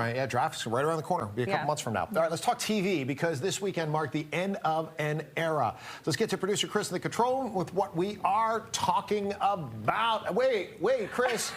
Right, yeah, draft's right around the corner. Be a couple months from now. All right, let's talk TV, because this weekend marked the end of an era. Let's get to producer Chris in the control room with what we are talking about. Wait, Chris.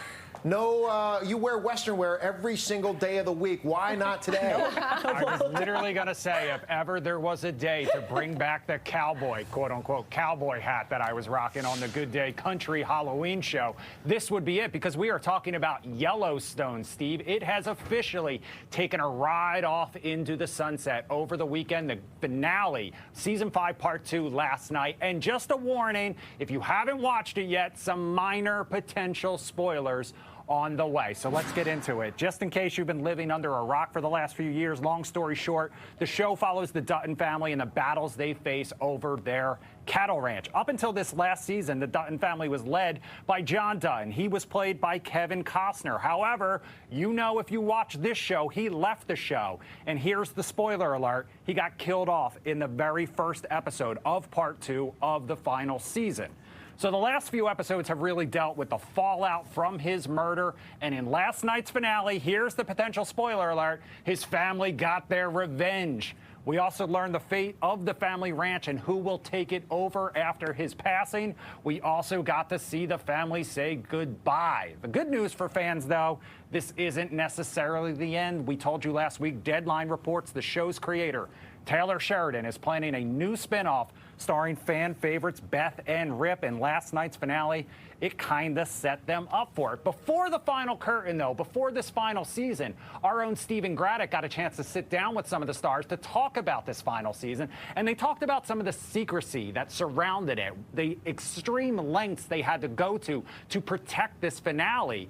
No, you wear Western wear every single day of the week. Why not today? I was literally going to say, if ever there was a day to bring back the cowboy, quote-unquote, cowboy hat that I was rocking on the Good Day Country Halloween show, this would be it, because we are talking about Yellowstone, Steve. It has officially taken a ride off into the sunset over the weekend. The finale, Season 5, Part 2, last night. And just a warning, if you haven't watched it yet, some minor potential spoilers on the way. So let's get into it. Just in case you've been living under a rock for the last few years, long story short, the show follows the Dutton family and the battles they face over their cattle ranch. Up until this last season, the Dutton family was led by John Dutton. He was played by Kevin Costner. However, you know, if you watch this show, he left the show. And here's the spoiler alert. He got killed off in the very first episode of Part 2 of the final season. So the last few episodes have really dealt with the fallout from his murder. And in last night's finale, here's the potential spoiler alert, his family got their revenge. We also learned the fate of the family ranch and who will take it over after his passing. We also got to see the family say goodbye. The good news for fans, though, this isn't necessarily the end. We told you last week, Deadline reports the show's creator, Taylor Sheridan, is planning a new spinoff starring fan favorites Beth and Rip. In last night's finale, it kind of set them up for it. Before the final curtain, though, before this final season, our own Stephen Graddick got a chance to sit down with some of the stars to talk about this final season, and they talked about some of the secrecy that surrounded it, the extreme lengths they had to go to protect this finale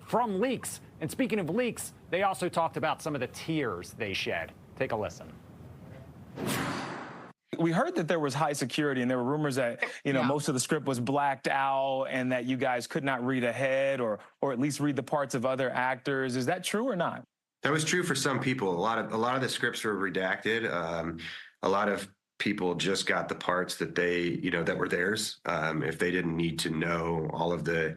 from leaks. And speaking of leaks, they also talked about some of the tears they shed. Take a listen. We heard that there was high security, and there were rumors that, most of the script was blacked out and that you guys could not read ahead or at least read the parts of other actors. Is that true or not? That was true for some people. A lot of the scripts were redacted. A lot of people just got the parts that they, that were theirs. If they didn't need to know all of the,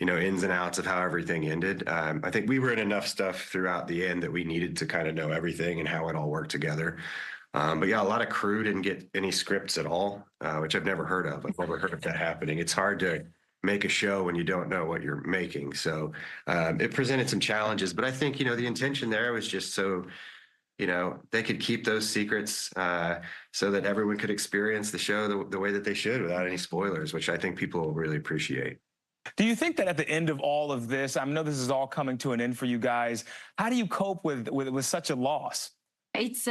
ins and outs of how everything ended. I think we were in enough stuff throughout the end that we needed to kind of know everything and how it all worked together. But yeah, a lot of crew didn't get any scripts at all, which I've never heard of. I've never heard of that happening. It's hard to make a show when you don't know what you're making. So it presented some challenges, but I think, the intention there was just so, they could keep those secrets so that everyone could experience the show the way that they should without any spoilers, which I think people will really appreciate. Do you think that at the end of all of this, I know this is all coming to an end for you guys, how do you cope with such a loss? It's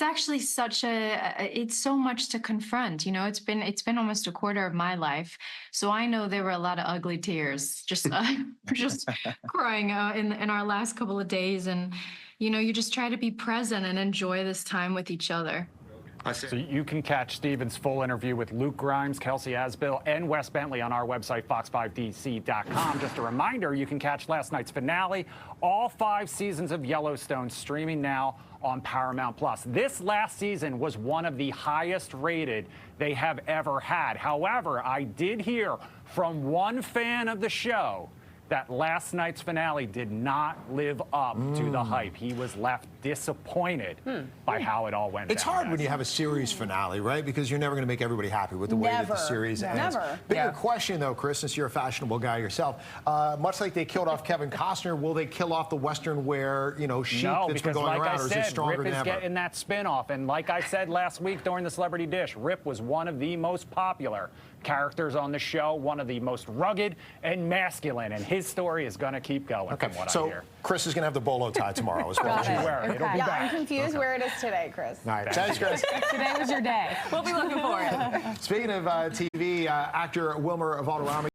actually it's so much to confront. It's been almost a quarter of my life, so I know there were a lot of ugly tears just crying in our last couple of days, and you just try to be present and enjoy this time with each other. So you can catch Stephen's full interview with Luke Grimes, Kelsey Asbill, and Wes Bentley on our website, fox5dc.com. Just a reminder, you can catch last night's finale, all 5 seasons of Yellowstone, streaming now on Paramount+. This last season was one of the highest rated they have ever had. However, I did hear from one fan of the show that last night's finale did not live up to the hype. He was left disappointed by how it all went down. It's hard when you have a series finale, right? Because you're never going to make everybody happy with the way that the series ends. Bigger question, though, Chris, since you're a fashionable guy yourself. Much like they killed off Kevin Costner, will they kill off the Western wear, chic that's been going around, or is it stronger than ever? Rip is getting that spinoff, and like I said last week during the Celebrity Dish, Rip was one of the most popular characters on the show, one of the most rugged and masculine, and his story is going to keep going from what I hear. Chris is going to have the bolo tie tomorrow as well. It'll be back. I'm confused where it is today, Chris. All right, thanks, Chris. Today was your day. We'll be looking for it. Speaking of TV, actor Wilmer Valderrama